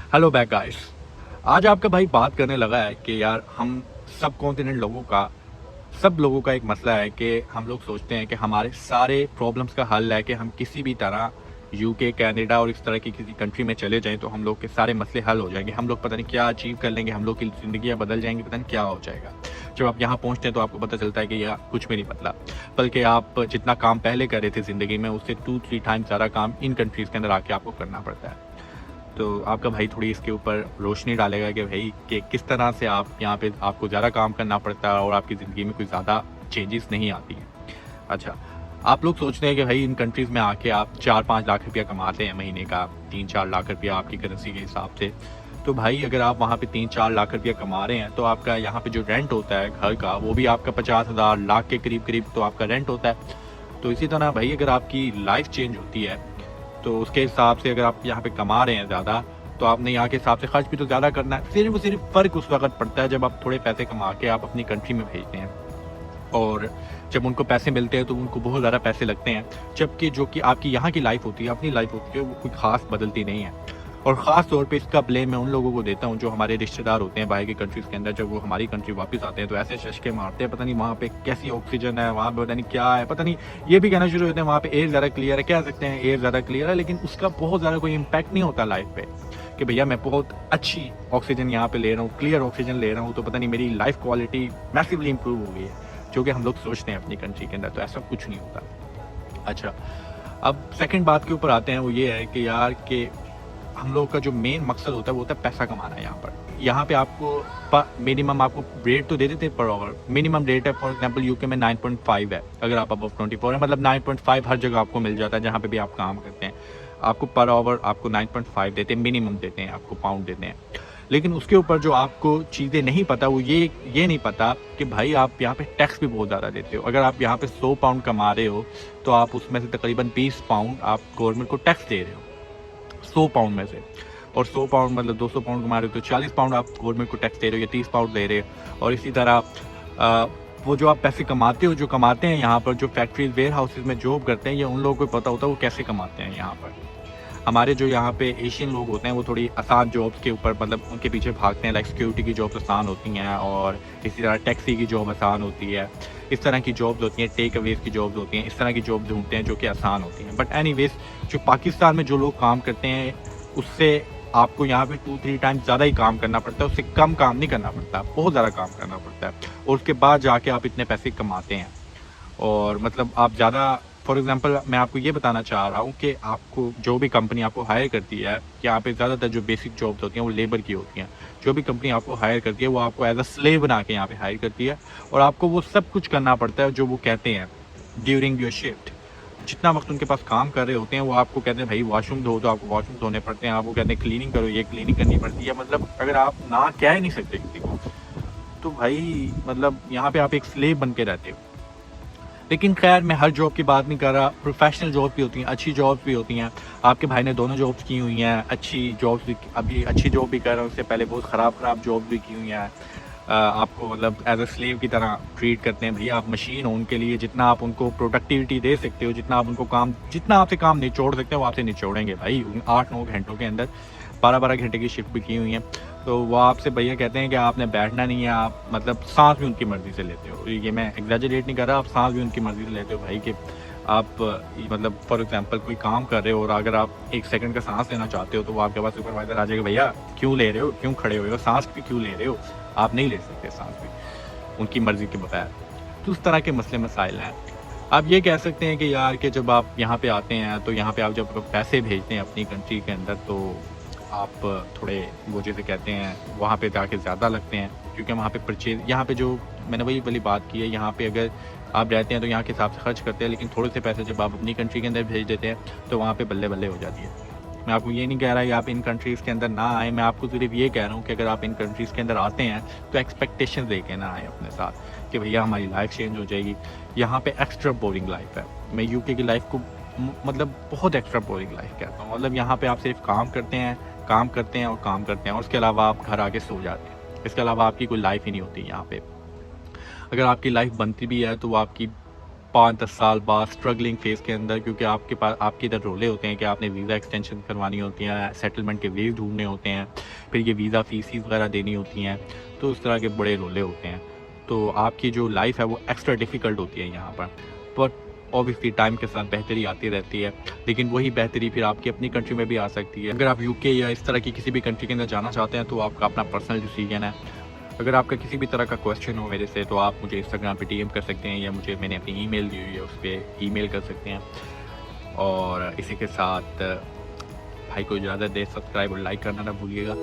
Hello back guys. आज आपका भाई बात करने लगा है कि यार हम सब कॉन्टिनेंट लोगों का सब लोगों का एक मसला है कि हम लोग सोचते हैं कि हमारे सारे प्रॉब्लम्स का हल है कि हम किसी भी तरह यूके कनाडा और इस तरह की किसी कंट्री में चले जाएं तो हम लोग के सारे मसले हल हो जाएंगे। हम लोग पता नहीं क्या अचीव कर लेंगे, हम लोग की ज़िंदगियां बदल जाएंगी, पता नहीं क्या हो जाएगा। जब आप यहाँ पहुँचते हैं तो आपको पता चलता है कि यह कुछ भी नहीं बदला, बल्कि आप जितना काम पहले कर रहे थे ज़िंदगी में उससे 2-3 टाइम ज़्यादा काम इन कंट्रीज़ के अंदर आके आपको करना पड़ता है। तो आपका भाई थोड़ी इसके ऊपर रोशनी डालेगा कि भाई कि किस तरह से आप यहाँ पे आपको ज़्यादा काम करना पड़ता है और आपकी ज़िंदगी में कोई ज़्यादा चेंजेस नहीं आती हैं। अच्छा, आप लोग सोचते हैं कि भाई इन कंट्रीज़ में आके आप 4-5 लाख रुपया कमाते हैं महीने का, 3-4 लाख रुपया आपकी करेंसी के हिसाब से। तो भाई अगर आप वहाँ पे 3-4 लाख रुपया कमा रहे हैं तो आपका यहाँ पे जो रेंट होता है घर का वो भी आपका 50,000 लाख के करीब करीब तो आपका रेंट होता है। तो इसी तरह भाई अगर आपकी लाइफ चेंज होती है तो उसके हिसाब से अगर आप यहाँ पे कमा रहे हैं ज़्यादा तो आपने यहाँ के हिसाब से खर्च भी तो ज़्यादा करना है। सिर्फ फ़र्क उस वक्त पड़ता है जब आप थोड़े पैसे कमा के आप अपनी कंट्री में भेजते हैं और जब उनको पैसे मिलते हैं तो उनको बहुत ज़्यादा पैसे लगते हैं, जबकि जो कि आपकी यहाँ की लाइफ होती है, अपनी लाइफ होती है, वो कोई ख़ास बदलती नहीं है। और ख़ास तौर पे इसका ब्लेम मैं उन लोगों को देता हूँ जो हमारे रिश्तेदार होते हैं बाहर की कंट्रीज़ के अंदर। जब वो हमारी कंट्री वापस आते हैं तो ऐसे शशके मारते हैं, पता नहीं वहाँ पे कैसी ऑक्सीजन है, वहाँ पे पता नहीं क्या है, पता नहीं ये भी कहना शुरू होते हैं वहाँ पे एयर ज़्यादा क्लियर है। कह सकते हैं एयर ज़्यादा क्लियर है, लेकिन उसका बहुत ज़्यादा कोई इम्पैक्ट नहीं होता लाइफ पे कि भैया मैं बहुत अच्छी ऑक्सीजन यहाँ पे ले रहा हूँ, क्लियर ऑक्सीजन ले रहा हूँ, तो पता नहीं मेरी लाइफ क्वालिटी मैसिवली इंप्रूव हो गई है, जो कि हम लोग सोचते हैं अपनी कंट्री के अंदर। तो ऐसा कुछ नहीं होता। अच्छा, अब सेकंड बात के ऊपर आते हैं, वो ये है कि यार कि हम लोग का जो मेन मकसद होता है वो होता है पैसा कमाना। यहाँ पे आपको मिनिमम आपको रेट तो दे देते हैं पर आवर। मिनिमम रेट है फॉर एग्जांपल यूके में 9.5 है, अगर आप अबव 24 है मतलब 9.5 हर जगह आपको मिल जाता है जहाँ पे भी आप काम करते हैं। आपको पर आवर आपको 9.5 देते हैं, मिनिमम देते हैं, आपको पाउंड देते हैं। लेकिन उसके ऊपर जो आपको चीज़ें नहीं पता वो ये नहीं पता कि भाई आप यहाँ पे टैक्स भी बहुत ज़्यादा देते हो। अगर आप यहाँ पे 100 पाउंड कमा रहे हो तो आप उसमें से तकरीबन 20 पाउंड आप गवर्नमेंट को टैक्स दे रहे हो 100 पाउंड में से। और 100 पाउंड मतलब 200 पाउंड कमा रहे हो तो 40 पाउंड आप गवर्नमेंट को टैक्स दे रहे हो या 30 पाउंड दे रहे हो। और इसी तरह वो जो आप पैसे कमाते हो, जो कमाते हैं यहाँ पर, जो फैक्ट्रीज वेयर हाउसेज में जॉब करते हैं, ये उन लोगों को पता होता है वो कैसे कमाते हैं यहाँ पर। हमारे जो यहाँ पे एशियन लोग होते हैं वो थोड़ी आसान जॉब्स के ऊपर मतलब उनके पीछे भागते हैं, लाइक सिक्योरिटी की जॉब्स आसान होती हैं और इसी तरह टैक्सी की जॉब आसान होती है, इस तरह की जॉब्स होती हैं, टेक अवेज की जॉब्स होती हैं, इस तरह की जॉब ढूंढते हैं जो कि आसान होती हैं। बट एनीवेज जो पाकिस्तान में जो लोग काम करते हैं उससे आपको यहाँ पे 2-3 टाइम ज़्यादा ही काम करना पड़ता है, उससे कम काम नहीं करना पड़ता, बहुत ज़्यादा काम करना पड़ता है और उसके बाद जाके आप इतने पैसे कमाते हैं। और मतलब आप ज़्यादा फॉर एग्जांपल मैं आपको ये बताना चाह रहा हूँ कि आपको जो भी कंपनी आपको हायर करती है, यहाँ पे ज़्यादातर जो बेसिक जॉब्स होती हैं वो लेबर की होती हैं। जो भी कंपनी आपको हायर करती है वो आपको एज अ स्लेव बना के यहाँ पे हायर करती है और आपको वो सब कुछ करना पड़ता है जो वो कहते हैं ड्यूरिंग योर शिफ्ट। जितना वक्त उनके पास काम कर रहे होते हैं वो आपको कहते हैं भाई वॉशरूम धो तो आपको वॉशरूम धोने पड़ते हैं, आपको कहते हैं क्लीनिंग करो, ये क्लीनिंग करनी पड़ती है। मतलब अगर आप ना कह ही नहीं सकते किसी को तो भाई मतलब यहाँ पे आप एक स्लेव बन के रहते हो। लेकिन खैर मैं हर जॉब की बात नहीं कर रहा, प्रोफेशनल जॉब भी होती हैं, अच्छी जॉब्स भी होती हैं। आपके भाई ने दोनों जॉब्स की हुई हैं, अच्छी जॉब्स भी, अभी अच्छी जॉब भी कर रहे हैं, उससे पहले बहुत ख़राब जॉब भी की हुई हैं। आपको मतलब एज अ स्लेव की तरह ट्रीट करते हैं। भैया आप मशीन हो उनके लिए, जितना आप उनको प्रोडक्टिविटी दे सकते हो, जितना आप उनको काम, जितना आपसे काम निचोड़ सकते हो वो आपसे निचोड़ेंगे भाई 8-9 घंटों के अंदर। 12-12 घंटे की शिफ्ट भी की हुई हैं। तो वो आपसे भैया कहते हैं कि आपने बैठना नहीं है, आप मतलब सांस भी उनकी मर्ज़ी से लेते हो। ये मैं एग्जैजरेट नहीं कर रहा, आप सांस भी उनकी मर्ज़ी से लेते हो भाई कि आप मतलब फॉर एग्जांपल कोई काम कर रहे हो और अगर आप 1 सेकंड का सांस लेना चाहते हो तो वो आपके पास सुपरवाइजर आ जाएगा, भैया क्यों ले रहे हो, क्यों खड़े हुए हो, सांस भी क्यों ले रहे हो, आप नहीं ले सकते सांस भी उनकी मर्ज़ी के बगैर। तो उस तरह के मसले मसाइल हैं। आप ये कह सकते हैं कि यार कि जब आप यहाँ पे आते हैं तो यहाँ पे आप जब पैसे भेजते हैं अपनी कंट्री के अंदर तो आप थोड़े वो जैसे कहते हैं वहाँ पे जाके ज़्यादा लगते हैं, क्योंकि वहाँ पे परचेज, यहाँ पे जो मैंने वही वाली बात की है, यहाँ पे अगर आप रहते हैं तो यहाँ के हिसाब से खर्च करते हैं, लेकिन थोड़े से पैसे जब आप अपनी कंट्री के अंदर भेज देते हैं तो वहाँ पे बल्ले बल्ले हो जाती है। मैं आपको ये नहीं कह रहा कि आप इन कंट्रीज़ के अंदर ना आए, मैं आपको सिर्फ ये कह रहा हूँ कि अगर आप इन कंट्रीज़ के अंदर आते हैं तो एक्सपेक्टेशन दे के ना आए अपने साथ कि भैया हमारी लाइफ चेंज हो जाएगी। यहाँ पे एक्स्ट्रा बोरिंग लाइफ है। मैं यूके की लाइफ को मतलब बहुत एक्स्ट्रा बोरिंग लाइफ कहता हूँ। मतलब यहाँ पे आप सिर्फ काम करते हैं और काम करते हैं और उसके अलावा आप घर आके सो जाते हैं। इसके अलावा आपकी कोई लाइफ ही नहीं होती यहाँ पे। अगर आपकी लाइफ बनती भी है तो वो आपकी 5-10 साल बाद स्ट्रगलिंग फेज़ के अंदर, क्योंकि आपके पास आपके इधर रोले होते हैं कि आपने वीज़ा एक्सटेंशन करवानी होती है, सेटलमेंट के वेज़ ढूँढने होते हैं, फिर ये वीज़ा फ़ीस वगैरह देनी होती हैं, तो उस तरह के बड़े रोले होते हैं। तो आपकी जो लाइफ़ है वो एक्स्ट्रा डिफ़िकल्ट होती है यहाँ पर। बट ऑब्वियसली टाइम के साथ बेहतरी आती रहती है, लेकिन वही बेहतरी फिर आपकी अपनी कंट्री में भी आ सकती है। अगर आप यूके या इस तरह की किसी भी कंट्री के अंदर जाना चाहते हैं तो आपका अपना पर्सनल डिसीजन है। अगर आपका किसी भी तरह का क्वेश्चन हो मेरे से तो आप मुझे इंस्टाग्राम पे डीएम कर सकते हैं, या मैंने अपनी ईमेल दी हुई है उस पे ईमेल कर सकते हैं। और इसी के साथ भाई को इजाज़त दें, सब्सक्राइब और लाइक करना ना भूलिएगा।